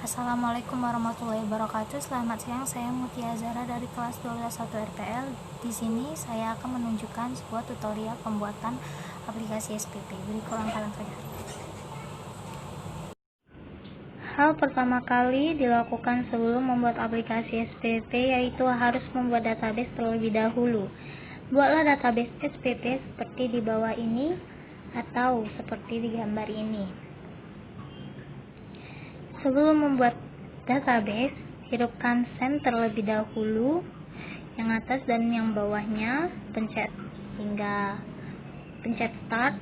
Assalamualaikum warahmatullahi wabarakatuh. Selamat siang, saya Mutia Zara dari kelas 121 RPL. Di sini saya akan menunjukkan sebuah tutorial pembuatan aplikasi SPP. Berikut langkah-langkahnya. Hal pertama kali dilakukan sebelum membuat aplikasi SPP yaitu harus membuat database terlebih dahulu. Buatlah database SPP seperti di bawah ini atau seperti di gambar ini. Sebelum membuat database, hidupkan send terlebih dahulu, yang atas dan yang bawahnya, pencet start.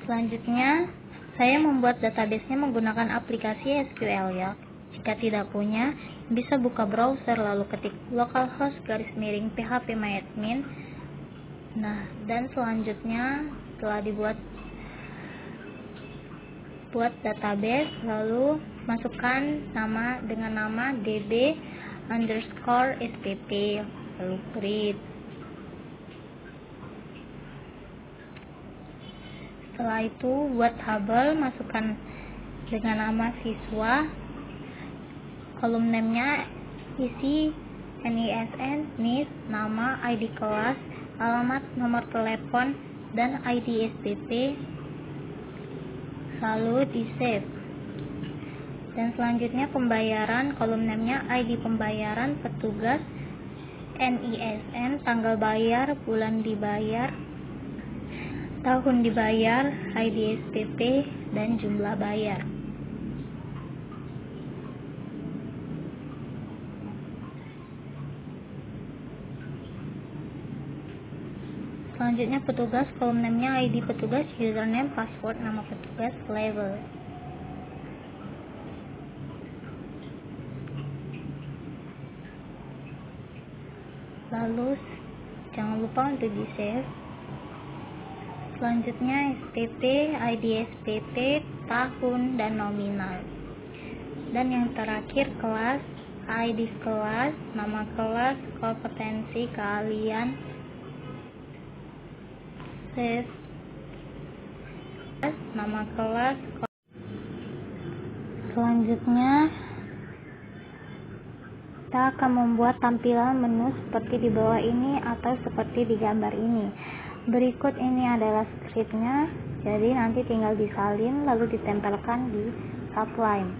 Selanjutnya, saya membuat database-nya menggunakan aplikasi SQL ya. Jika tidak punya, bisa buka browser lalu ketik localhost /phpMyAdmin. Nah, dan selanjutnya setelah buat database, lalu masukkan nama dengan nama db_spp, lalu create. Setelah itu buat tabel, masukkan dengan nama siswa, kolom name-nya isi NISN, NIS, nama, ID kelas, alamat, nomor telepon, dan ID SPP, lalu di save. Dan selanjutnya pembayaran, kolom name-nya ID pembayaran, petugas, NISN, tanggal bayar, bulan dibayar, tahun dibayar, ID SPP, dan jumlah bayar. Selanjutnya petugas, kolom name-nya ID petugas, username, password, nama petugas, label. Lalu jangan lupa untuk di save. Selanjutnya SPP, ID SPP, tahun, dan nominal. Dan yang terakhir kelas, ID kelas, nama kelas, kompetensi, keahlian, save, nama kelas. Selanjutnya kita akan membuat tampilan menu seperti di bawah ini atau seperti di gambar ini. Berikut ini adalah scriptnya, jadi nanti tinggal disalin lalu ditempelkan di Sublime.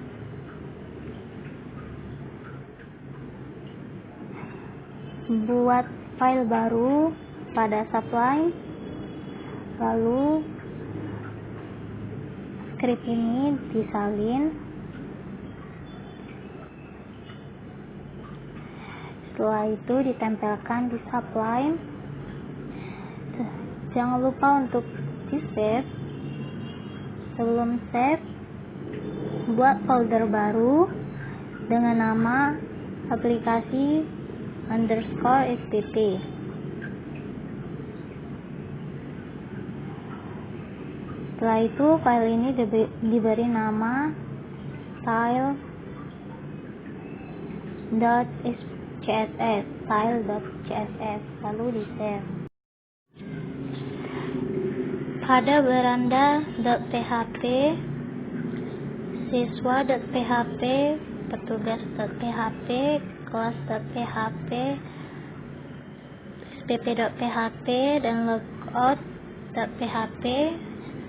Buat file baru pada Sublime, lalu script ini disalin. Setelah itu ditempelkan di Sublime. Jangan lupa untuk di save. Sebelum save, buat folder baru dengan nama aplikasi _SPP. Setelah itu file ini diberi nama style.css, lalu di save. Pada beranda.php, siswa.php, petugas.php, kelas.php, spp.php, dan logout.php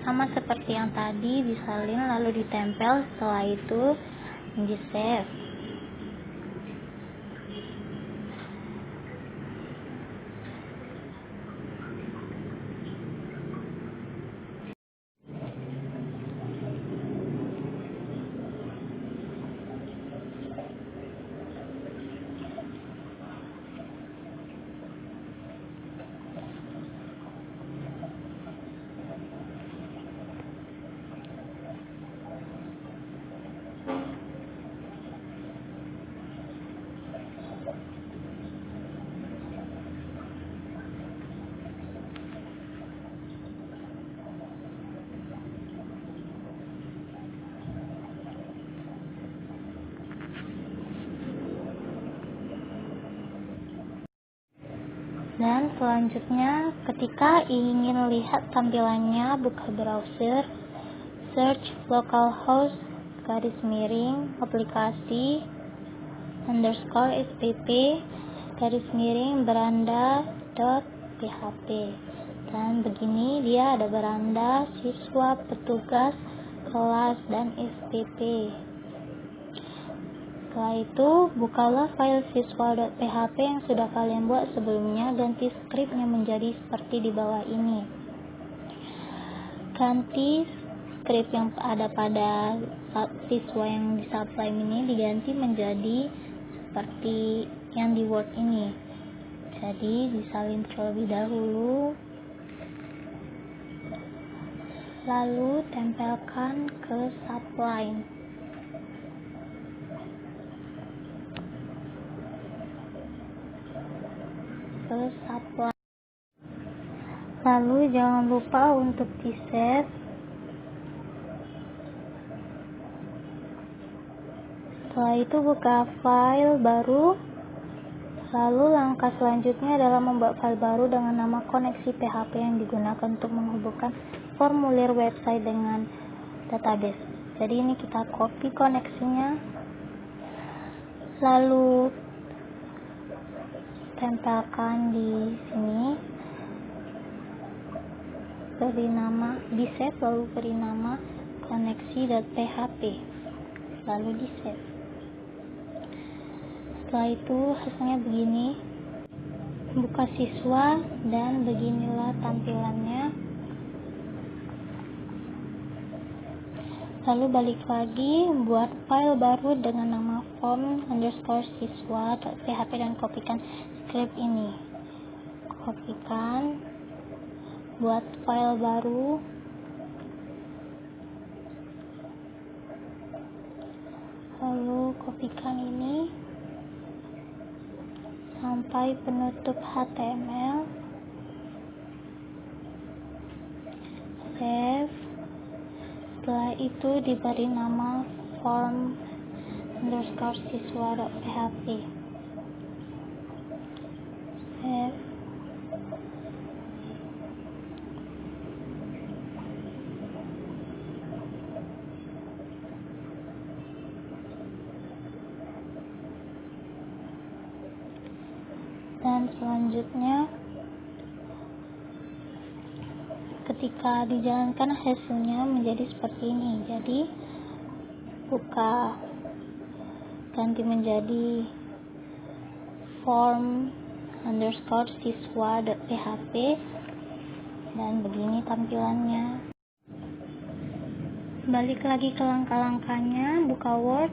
sama seperti yang tadi, disalin lalu ditempel. Setelah itu di save. Dan selanjutnya, ketika ingin lihat tampilannya, buka browser, search localhost garis miring aplikasi underscore spp garis miring beranda.php. Dan begini dia ada beranda, siswa, petugas, kelas, dan SPP. Setelah itu, bukalah file siswa.php yang sudah kalian buat sebelumnya, ganti skripnya menjadi seperti di bawah ini. Ganti skrip yang ada pada siswa yang di Sublime ini diganti menjadi seperti yang di Word ini. Jadi disalin terlebih dahulu, lalu tempelkan ke Sublime. Lalu jangan lupa untuk di save. Setelah itu buka file baru. Lalu langkah selanjutnya adalah membuat file baru dengan nama koneksi PHP yang digunakan untuk menghubungkan formulir website dengan database. Jadi ini kita copy koneksinya, lalu tempelkan di sini, beri nama, di save, lalu beri nama koneksi.php, lalu di save. Setelah itu hasilnya begini, buka siswa dan beginilah tampilannya. Lalu balik lagi, buat file baru dengan nama form_siswa.php dan kopikan script ini. Kopikan, buat file baru, lalu kopikan ini sampai penutup HTML, save. Setelah itu diberi nama form_siswa.php, save. Dan selanjutnya ketika dijalankan hasilnya menjadi seperti ini. Jadi buka, ganti menjadi form_siswa.php dan begini tampilannya. Balik lagi ke langkah-langkahnya, buka Word,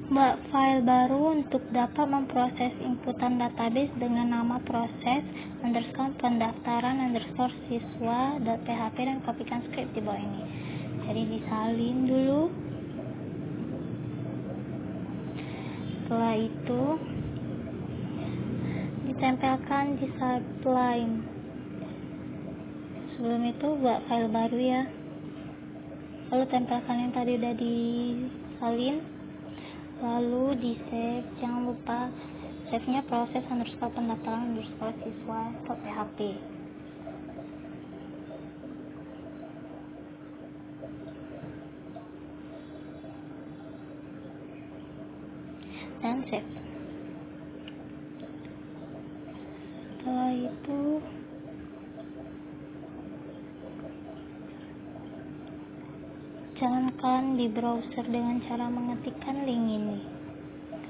buat file baru untuk dapat memproses inputan database dengan nama proses_pendaftaran_siswa.php dan kopikan script di bawah ini. Jadi disalin dulu. Setelah itu ditempelkan di Sublime. Sebelum itu buat file baru ya. Lalu tempelkan yang tadi udah disalin. Lalu di save, jangan lupa save-nya proses_pendaftaran_siswa.php. Dan save. Setelah itu jalankan di browser dengan cara mengetikkan link ini.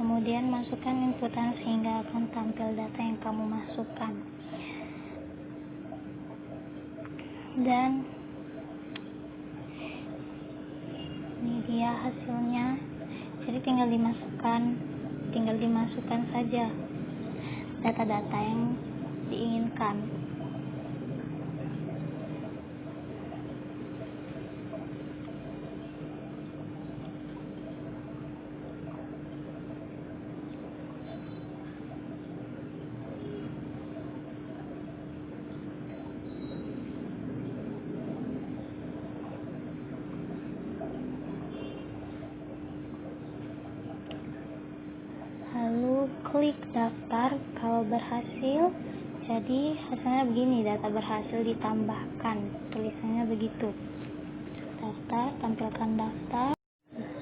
Kemudian masukkan inputan sehingga akan tampil data yang kamu masukkan. Dan ini dia hasilnya. Jadi tinggal dimasukkan saja data-data yang diinginkan. Klik daftar kalau berhasil. Jadi hasilnya begini, data berhasil ditambahkan, tulisannya begitu. daftar, tampilkan daftar.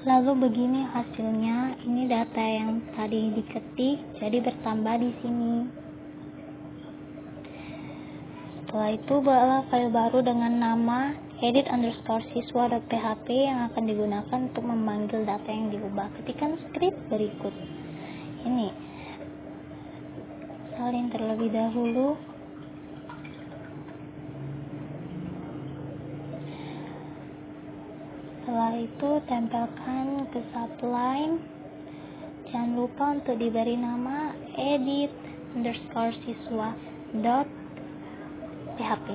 Lalu begini hasilnya, ini data yang tadi diketik jadi bertambah di sini. Setelah itu buatlah file baru dengan nama edit_siswa.php yang akan digunakan untuk memanggil data yang diubah. Ketikkan script berikut. Ini salin terlebih dahulu. Setelah itu tempelkan ke subline. Jangan lupa untuk diberi nama edit_siswa.php.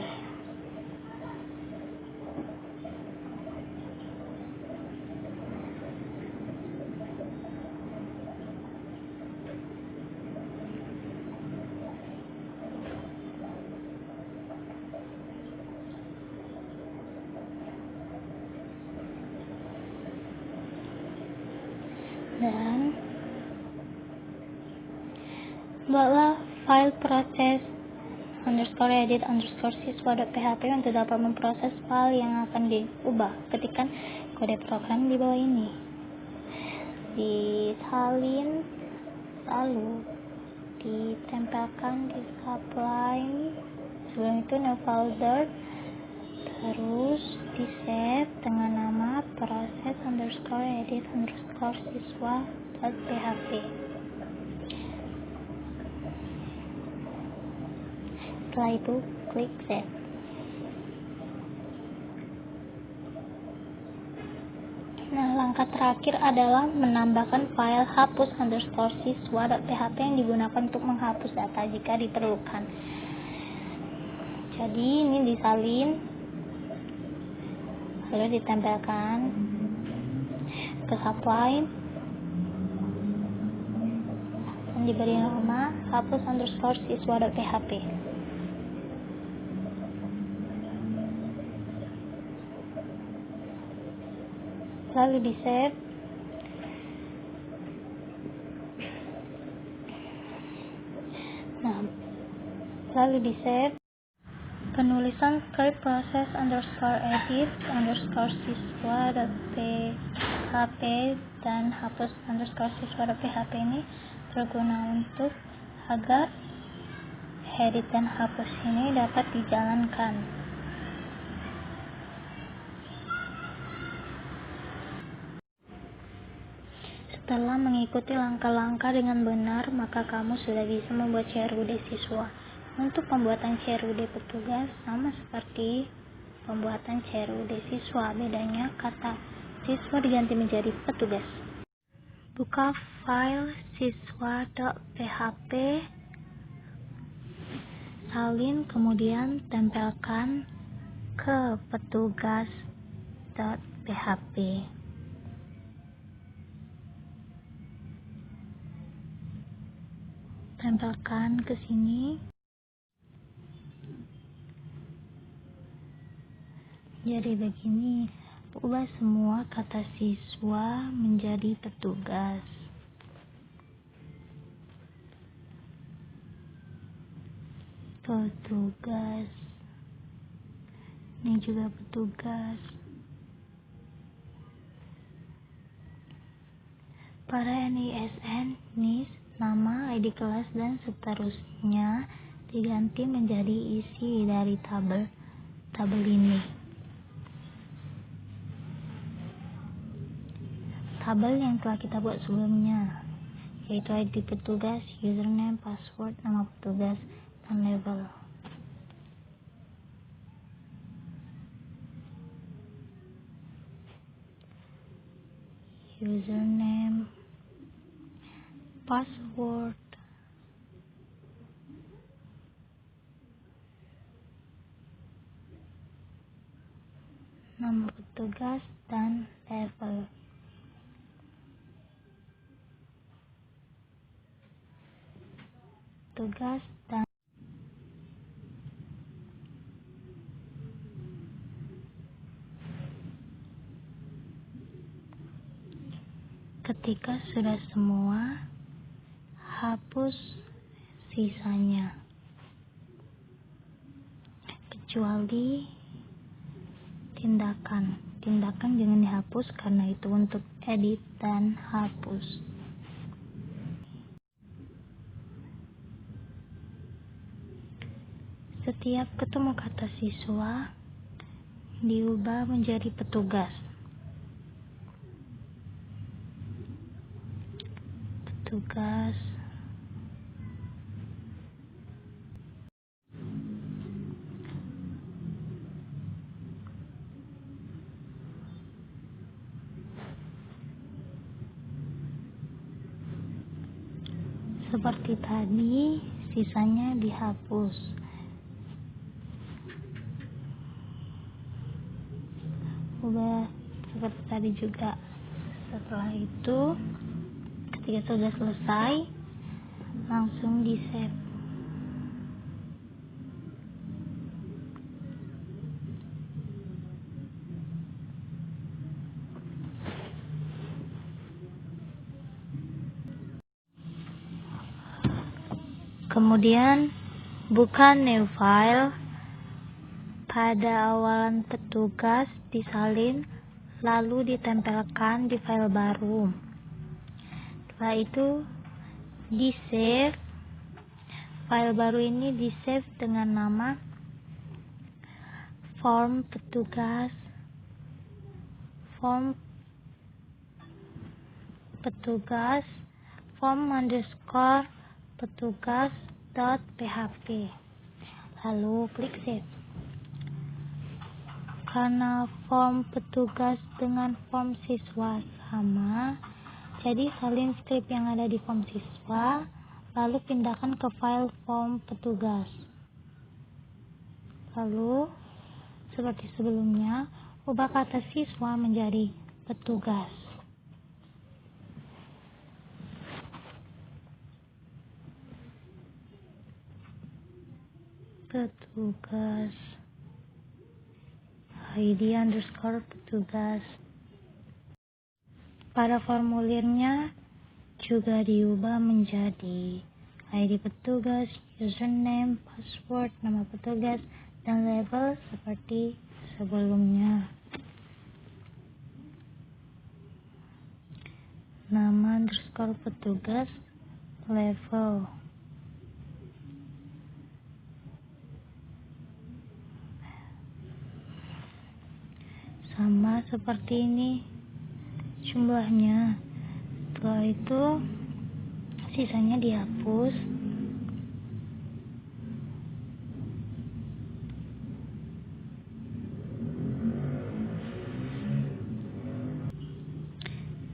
Dan buatlah file proses_edit_siswa.php untuk dapat memproses file yang akan diubah. Ketikkan kode program di bawah ini. Disalin, lalu ditempelkan di subline. Sebelum itu new folder, terus di save dengan nama proses_edit_siswa.php. Setelah itu klik save. Nah, langkah terakhir adalah menambahkan file hapus_siswa.php yang digunakan untuk menghapus data jika diperlukan. Jadi ini disalin, lalu ditempelkan ke subline dan diberi nama hapus_siswa.php. Lalu di save. Nah, lalu di save. Penulisan script proses_edit_siswa.php dan hapus_siswa.php ini berguna untuk agar edit dan hapus ini dapat dijalankan. Setelah mengikuti langkah-langkah dengan benar, maka kamu sudah bisa membuat CRUD siswa. Untuk pembuatan CRUD petugas sama seperti pembuatan CRUD siswa, bedanya kata siswa diganti menjadi petugas. Buka file siswa.php, salin, kemudian tempelkan ke petugas.php. Tempelkan ke sini. Jadi begini, ubah semua kata siswa menjadi petugas. Petugas. Ini juga petugas. Pada NISN, NIS, nama, ID kelas, dan seterusnya diganti menjadi isi dari tabel ini. Tabel yang telah kita buat sebelumnya, yaitu ID petugas, username, password, nama petugas, dan label. Username, password, nama petugas, dan label. Tugas dan ketika sudah semua, hapus sisanya kecuali tindakan tindakan jangan dihapus karena itu untuk edit dan hapus. Setiap ketemu kata siswa diubah menjadi petugas. Petugas. Seperti tadi, sisanya dihapus. Ubah seperti tadi juga. Setelah itu, ketika sudah selesai, langsung di save. Kemudian buka new file. Pada awalan petugas disalin, lalu ditempelkan di file baru. Setelah itu di save. File baru ini di save dengan nama form petugas form underscore petugas.php. Lalu klik save. Karena form petugas dengan form siswa sama, jadi salin script yang ada di form siswa, lalu pindahkan ke file form petugas. Lalu, seperti sebelumnya, ubah kata siswa menjadi petugas. Petugas. ID underscore petugas. Pada formulirnya juga diubah menjadi ID petugas, username, password, nama petugas, dan label seperti sebelumnya. Nama underscore petugas, level. Sama seperti ini jumlahnya. Setelah itu sisanya dihapus.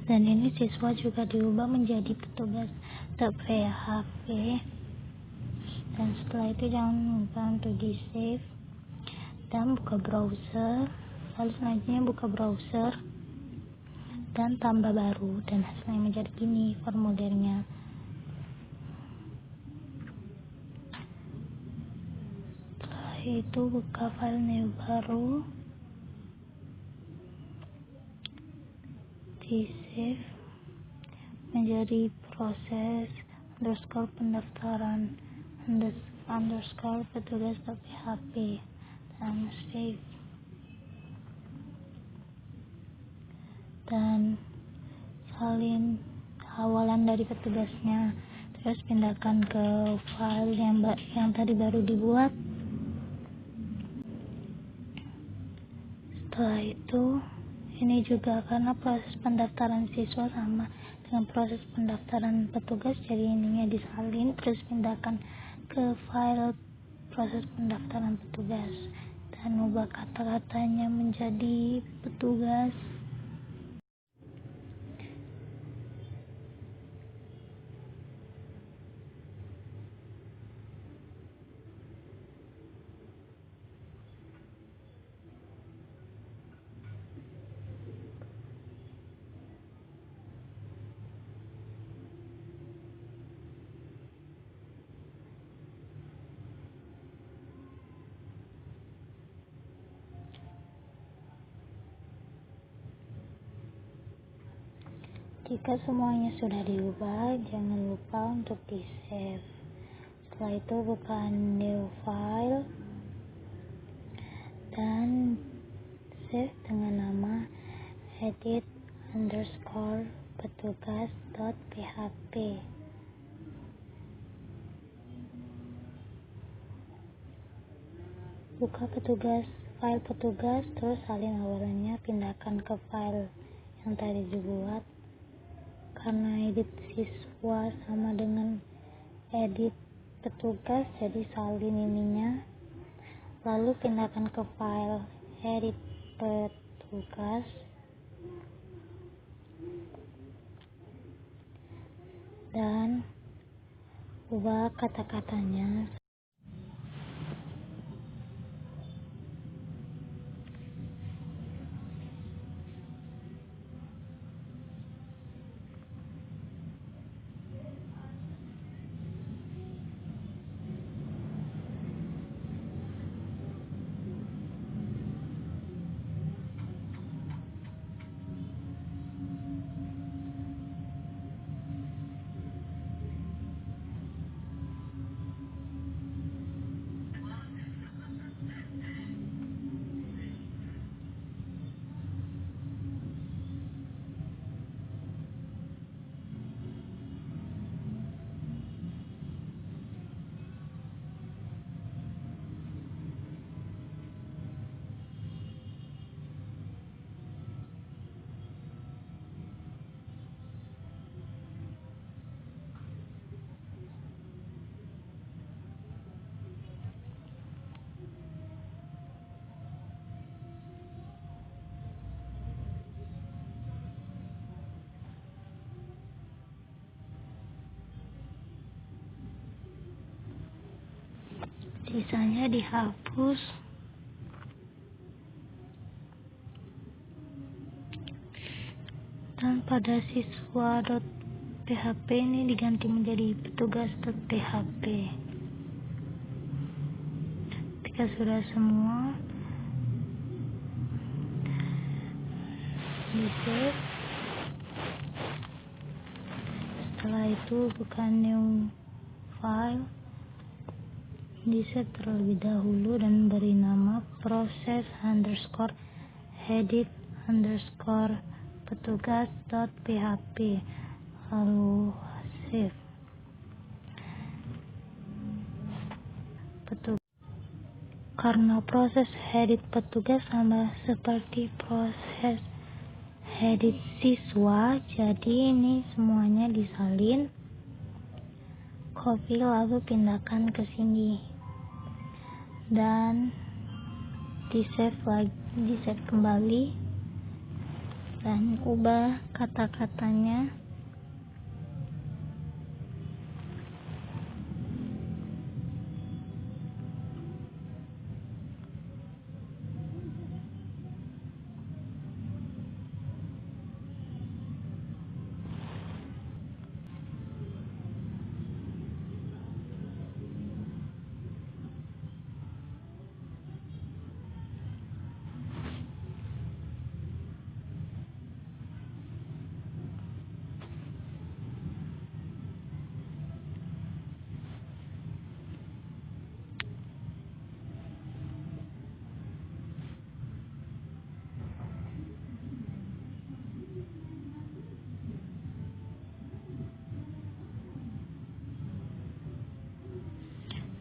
Dan ini siswa juga diubah menjadi petugas.php. Dan setelah itu jangan lupa untuk di save dan buka browser. Lalu selanjutnya buka browser dan tambah baru, dan hasilnya menjadi gini formulirnya. Setelah itu buka file new baru, di save menjadi proses underscore pendaftaran underscore petugas.php dan save. Dan salin awalan dari petugasnya, terus pindahkan ke file yang tadi baru dibuat. Setelah itu ini juga karena proses pendaftaran siswa sama dengan proses pendaftaran petugas, jadi ininya disalin terus pindahkan ke file proses pendaftaran petugas dan ubah kata-katanya menjadi petugas. Jika semuanya sudah diubah, jangan lupa untuk di save. Setelah itu buka new file dan save dengan nama edit underscore petugas dot php. Buka file petugas, terus salin awalannya, pindahkan ke file yang tadi dibuat. Karena edit siswa sama dengan edit petugas, jadi salin ininya, lalu pindahkan ke file edit petugas dan ubah kata-katanya. Sisanya dihapus dan pada siswa.php ini diganti menjadi petugas.php. Ketika sudah semua, di save. Setelah itu buka new file, di save terlebih dahulu dan beri nama proses underscore edit underscore petugas.php, lalu save. Karena proses edit petugas sama seperti proses edit siswa, jadi ini semuanya disalin, copy, lalu pindahkan ke sini dan di save kembali dan ubah kata-katanya.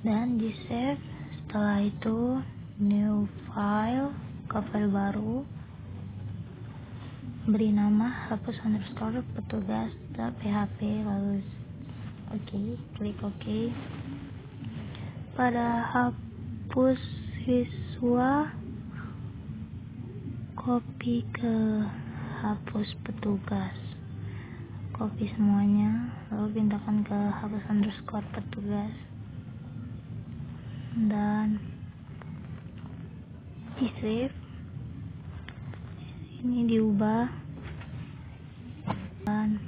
Dan di save. Setelah itu new file, ke file baru, beri nama hapus underscore petugas.php, lalu klik OK. Pada hapus siswa, copy ke hapus petugas, copy semuanya, lalu pindahkan ke hapus underscore petugas dan di save. Ini diubah dan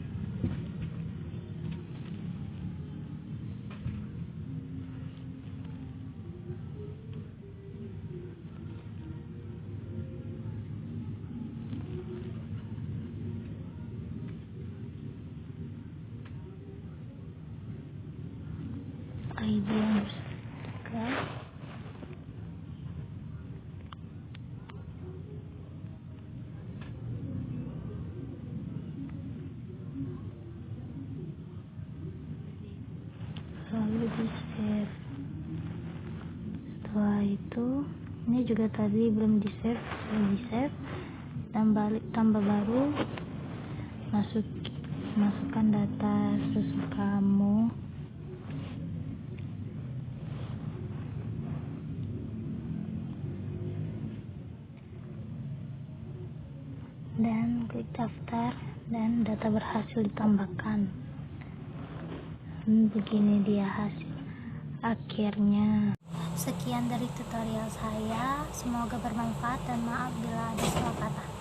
ID yang bersertifikat, Ini juga tadi belum di save, sudah di save, dan balik tambah baru, masukkan data susu kamu, dan klik daftar, dan data berhasil ditambahkan. Begini dia hasil akhirnya. Sekian dari tutorial saya, semoga bermanfaat dan maaf bila ada salah kata.